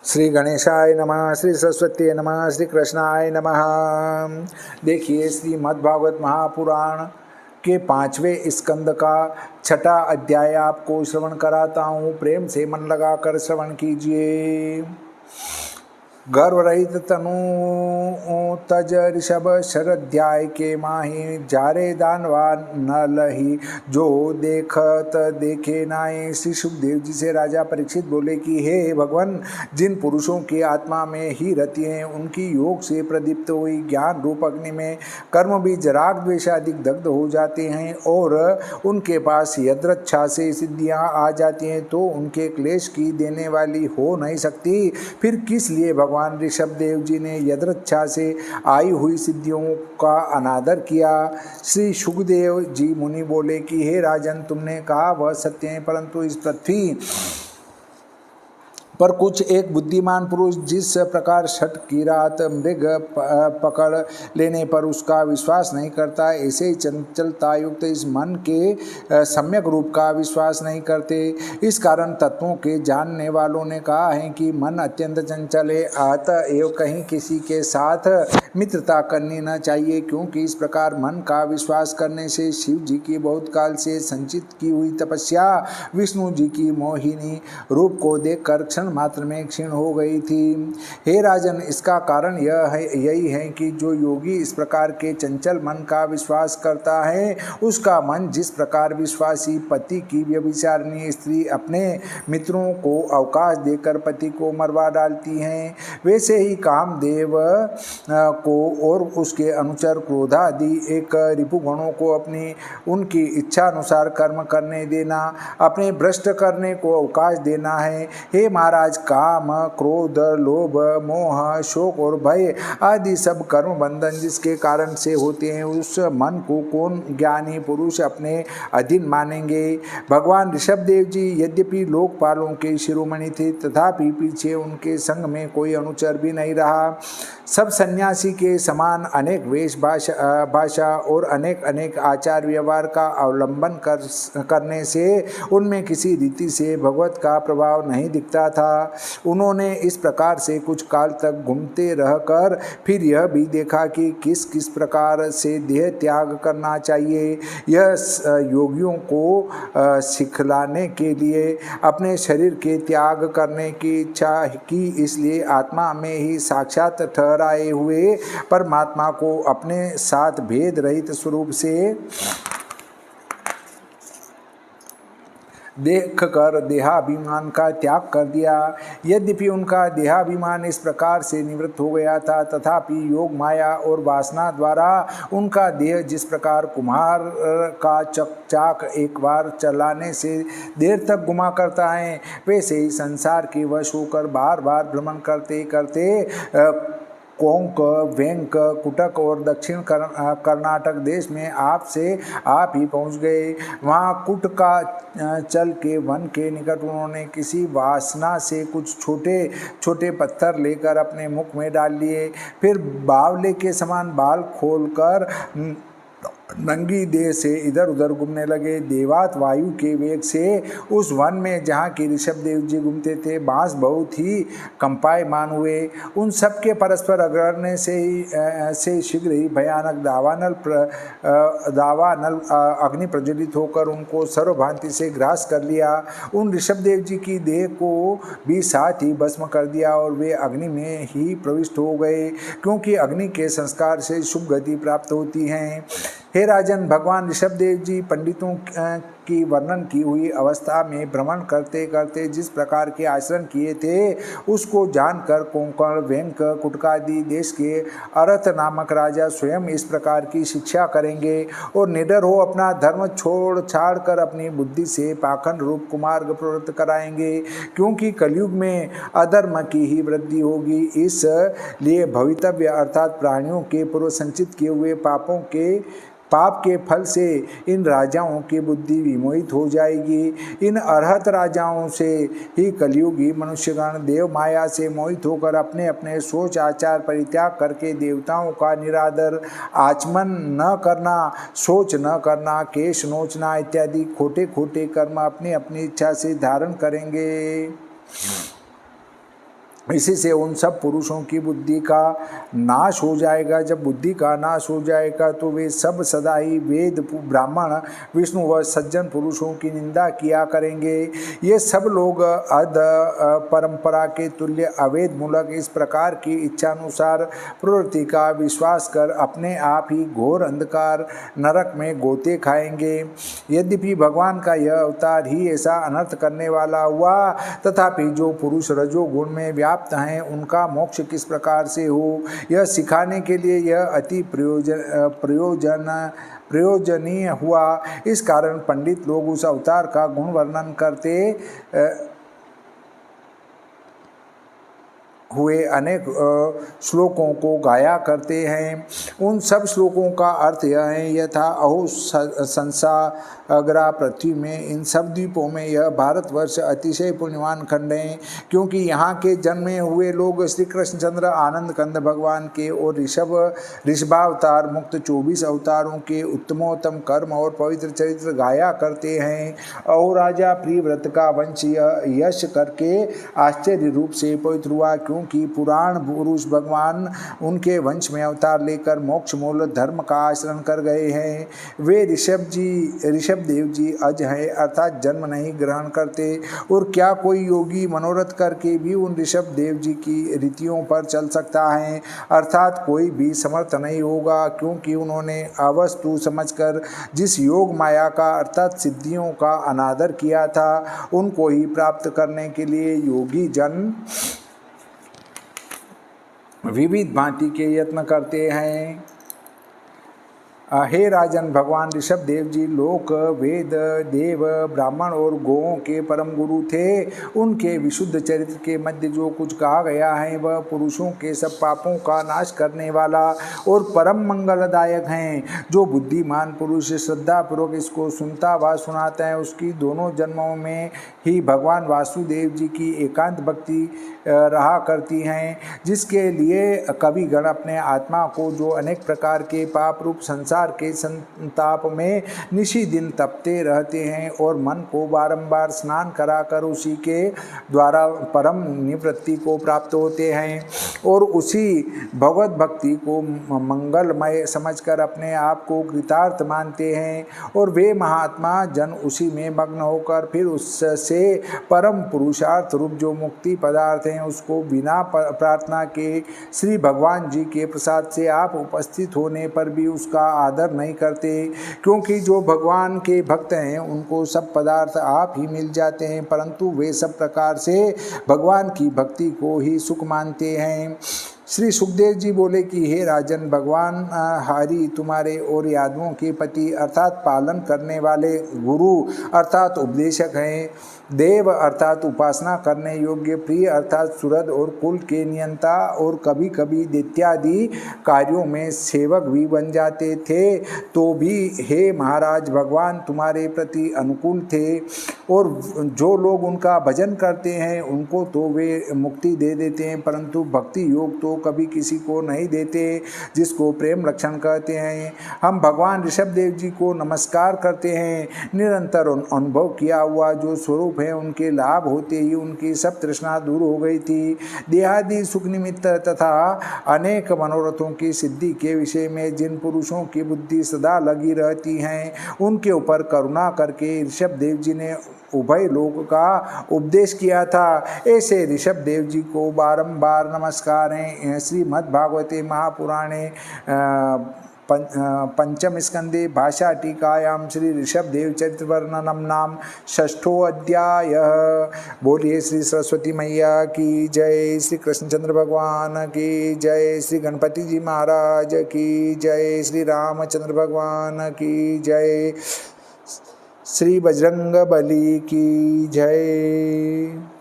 श्री गणेशाय नमः, श्री सरस्वती नमः, श्री कृष्णाय नमः। देखिए, श्रीमद्भागवत महापुराण के 5वें स्कंद का 6ठा अध्याय आपको श्रवण कराता हूँ। प्रेम से मन लगाकर श्रवण कीजिए। गर्व रहित तनु तज ऋषभ शरध्याय के माही, जारे दानवा न लही जो देखत देखे नाई। श्री सुखदेव जी से राजा परीक्षित बोले कि हे भगवान, जिन पुरुषों की आत्मा में ही रति हैं, उनकी योग से प्रदीप्त हुई ज्ञान रूप अग्नि में कर्म भी जराग द्वेषाधिक दग्ध हो जाते हैं और उनके पास यदृच्छा से सिद्धियां आ जाती हैं, तो उनके क्लेश की देने वाली हो नहीं सकती। फिर किस लिए भगवान ऋषभ देव जी ने यदृच्छा से आई हुई सिद्धियों का अनादर किया? श्री सुखदेव जी मुनि बोले कि हे राजन, तुमने कहा वह सत्य है, परंतु इस पृथ्वी पर कुछ एक बुद्धिमान पुरुष जिस प्रकार शठ किरात मृग पकड़ लेने पर उसका विश्वास नहीं करता, ऐसे ही चंचलता युक्त इस मन के सम्यक रूप का विश्वास नहीं करते। इस कारण तत्वों के जानने वालों ने कहा है कि मन अत्यंत चंचल है, अतएव कहीं किसी के साथ मित्रता करनी न चाहिए, क्योंकि इस प्रकार मन का विश्वास करने से शिव जी की बहुत काल से संचित की हुई तपस्या विष्णु जी की मोहिनी रूप को देखकर मात्र में क्षीण हो गई थी। हे राजन, इसका कारण यही है कि जो योगी इस प्रकार के चंचल मन का विश्वास करता है, उसका मन जिस प्रकार विश्वासी पति की व्यभिचारिणी स्त्री अपने मित्रों को अवकाश देकर पति को मरवा डालती हैं, वैसे ही कामदेव को और उसके अनुचर क्रोधादि एक रिपुगणों को अपनी उनकी इच्छा अनुसार कर्म करने देना, अपने भ्रष्ट करने को अवकाश देना है। हे महाराज, काम, क्रोध, लोभ, मोह, शोक और भय आदि सब कर्म बंधन जिसके कारण से होते हैं, उस मन को कौन ज्ञानी पुरुष अपने अधीन मानेंगे? भगवान ऋषभ देव जी यद्यपि लोकपालों के शिरोमणि थे, तथापि पीछे उनके संग में कोई अनुचर भी नहीं रहा। सब सन्यासी के समान अनेक वेश भाषा और अनेक आचार व्यवहार का अवलंबन करने से उनमें किसी रीति से भगवत का प्रभाव नहीं दिखता था। उन्होंने इस प्रकार से कुछ काल तक घूमते रहकर फिर यह भी देखा कि किस किस प्रकार से देह त्याग करना चाहिए। यह योगियों को सिखलाने के लिए अपने शरीर के त्याग करने की इच्छा की, इसलिए आत्मा में ही साक्षात ठहराए हुए परमात्मा को अपने साथ भेद रहित स्वरूप से देख कर देहाभिमान का त्याग कर दिया। यद्यपि उनका देहाभिमान इस प्रकार से निवृत्त हो गया था, तथापि योग माया और वासना द्वारा उनका देह जिस प्रकार कुम्हार का चाक एक बार चलाने से देर तक घुमा करता है, वैसे ही संसार के वश होकर बार बार भ्रमण करते करते कोंक, वेंक, कुटक और दक्षिण कर्नाटक देश में आप ही पहुंच गए। वहां कुट का चल के वन के निकट उन्होंने किसी वासना से कुछ छोटे छोटे पत्थर लेकर अपने मुख में डाल लिए। फिर बावले के समान बाल खोलकर नंगी देह से इधर उधर घूमने लगे। देवात वायु के वेग से उस वन में जहाँ के ऋषभ देव जी घूमते थे, बांस बहुत ही कंपायमान हुए। उन सब के परस्पर अग्रहण से शीघ्र ही भयानक दावानल अग्नि प्रज्वलित होकर उनको सर्वभांति से ग्रास कर लिया। उन ऋषभ देव जी की देह को भी साथ ही भस्म कर दिया और वे अग्नि में ही प्रविष्ट हो गए, क्योंकि अग्नि के संस्कार से शुभ गति प्राप्त होती है। हे राजन, भगवान ऋषभ देव जी पंडितों की वर्णन की हुई अवस्था में भ्रमण करते करते जिस प्रकार के आचरण किए थे, उसको जानकर कोंकण, वेंक, कुटकादि देश के अरथ नामक राजा स्वयं इस प्रकार की शिक्षा करेंगे और निडर हो अपना धर्म छोड़ छाड़ कर अपनी बुद्धि से पाखंड रूप कुमार्ग प्रवृत्त कराएंगे, क्योंकि कलयुग में अधर्म की ही वृद्धि होगी। इसलिए भवितव्य अर्थात प्राणियों के पूर्व संचित किए हुए पाप के फल से इन राजाओं की बुद्धि विमोहित हो जाएगी। इन अरहत राजाओं से ही कलयुगी मनुष्यगण देव माया से मोहित होकर अपने अपने सोच आचार परित्याग करके देवताओं का निरादर, आचमन न करना, सोच न करना, केश नोचना इत्यादि खोटे खोटे कर्म अपनी अपनी इच्छा से धारण करेंगे। इसी से उन सब पुरुषों की बुद्धि का नाश हो जाएगा। जब बुद्धि का नाश हो जाएगा तो वे सब सदा ही वेद, ब्राह्मण, विष्णु व सज्जन पुरुषों की निंदा किया करेंगे। ये सब लोग अध परंपरा के तुल्य अवेद मूलक इस प्रकार की इच्छानुसार प्रवृत्ति का विश्वास कर अपने आप ही घोर अंधकार नरक में गोते खाएंगे। यद्यपि भगवान का यह अवतार ही ऐसा अनर्थ करने वाला हुआ, तथापि जो पुरुष रजोगुण में व्याप्त हैं उनका मोक्ष किस प्रकार से हो, यह सिखाने के लिए यह अति प्रयोजनीय हुआ। इस कारण पंडित लोग उस अवतार का गुण वर्णन करते हुए अनेक श्लोकों को गाया करते हैं। उन सब श्लोकों का अर्थ यह है, यथा अहो संसाग्रा पृथ्वी में, इन सब द्वीपों में यह भारतवर्ष अतिशय पुण्यवान खंड है, क्योंकि यहाँ के जन्मे हुए लोग श्री कृष्णचंद्र आनंद कंद भगवान के और ऋषभावतार मुक्त 24 अवतारों के उत्तमोत्तम कर्म और पवित्र चरित्र गाया करते हैं। अहो राजा प्रियव्रत का वंश यश करके आश्चर्य रूप से पवित्र हुआ, क्योंकि पुराण पुरुष भगवान उनके वंश में अवतार लेकर मोक्ष मूल धर्म का आचरण कर गए हैं। वे ऋषभ देव जी अज हैं, अर्थात जन्म नहीं ग्रहण करते, और क्या कोई योगी मनोरथ करके भी उन ऋषभ देव जी की रीतियों पर चल सकता है, अर्थात कोई भी समर्थ नहीं होगा, क्योंकि उन्होंने अवस्तु समझकर जिस योग माया का अर्थात सिद्धियों का अनादर किया था, उनको ही प्राप्त करने के लिए योगी जन विविध भांति के यत्न करते हैं। हे राजन, भगवान ऋषभ देव जी लोक, वेद, देव, ब्राह्मण और गोओं के परम गुरु थे। उनके विशुद्ध चरित्र के मध्य जो कुछ कहा गया है वह पुरुषों के सब पापों का नाश करने वाला और परम मंगलदायक हैं। जो बुद्धिमान पुरुष श्रद्धापूर्वक इसको सुनता व सुनाता है, उसकी दोनों जन्मों में ही भगवान वासुदेव जी की एकांत भक्ति रहा करती हैं, जिसके लिए कविगण अपने आत्मा को जो अनेक प्रकार के पाप रूप संसार के संताप में निशी दिन तपते रहते हैं और मन को बारंबार स्नान कराकर उसी के द्वारा परम निवृत्ति को प्राप्त होते हैं, और उसी भगवत भक्ति को मंगलमय समझकर अपने आप को कृतार्थ मानते हैं, और वे महात्मा जन उसी में मग्न होकर फिर उससे परम पुरुषार्थ रूप जो मुक्ति पदार्थ हैं उसको बिना प्रार्थना के श्री भगवान जी के प्रसाद से आप उपस्थित होने पर भी उसका आदर नहीं करते, क्योंकि जो भगवान के भक्त हैं उनको सब पदार्थ आप ही मिल जाते हैं, परंतु वे सब प्रकार से भगवान की भक्ति को ही सुख मानते हैं। श्री सुखदेव जी बोले कि हे राजन, भगवान हरि तुम्हारे और यादवों के पति अर्थात पालन करने वाले गुरु अर्थात उपदेशक हैं। देव अर्थात उपासना करने योग्य, प्रिय अर्थात सुहृद और कुल के नियंता, और कभी कभी दैत्यादि कार्यों में सेवक भी बन जाते थे, तो भी हे महाराज भगवान तुम्हारे प्रति अनुकूल थे, और जो लोग उनका भजन करते हैं उनको तो वे मुक्ति दे देते हैं, परंतु भक्ति योग तो कभी किसी को नहीं देते, जिसको प्रेम लक्षण कहते हैं। हम भगवान ऋषभ देव जी को नमस्कार करते हैं। निरंतर अनुभव किया हुआ जो स्वरूप है उनके लाभ होते ही उनकी सब तृष्णा दूर हो गई थी। देहादि सुख निमित्त तथा अनेक मनोरथों की सिद्धि के विषय में जिन पुरुषों की बुद्धि सदा लगी रहती हैं, उनके ऊपर करुणा करके ऋषभ देव जी ने उभय लोक का उपदेश किया था। ऐसे ऋषभ देव जी को बारंबार नमस्कार हैं। श्रीमद्भागवते महापुराणे पंचम स्कंदे भाषा टीकायाम श्री ऋषभ देव चरित्र वर्णनम नाम षष्ठो अध्याय। बोलिए श्री सरस्वती मैया की जय, श्री कृष्णचंद्र भगवान की जय, श्री गणपति जी महाराज की जय, श्री रामचंद्र भगवान की जय, श्री बजरंग बली की जय।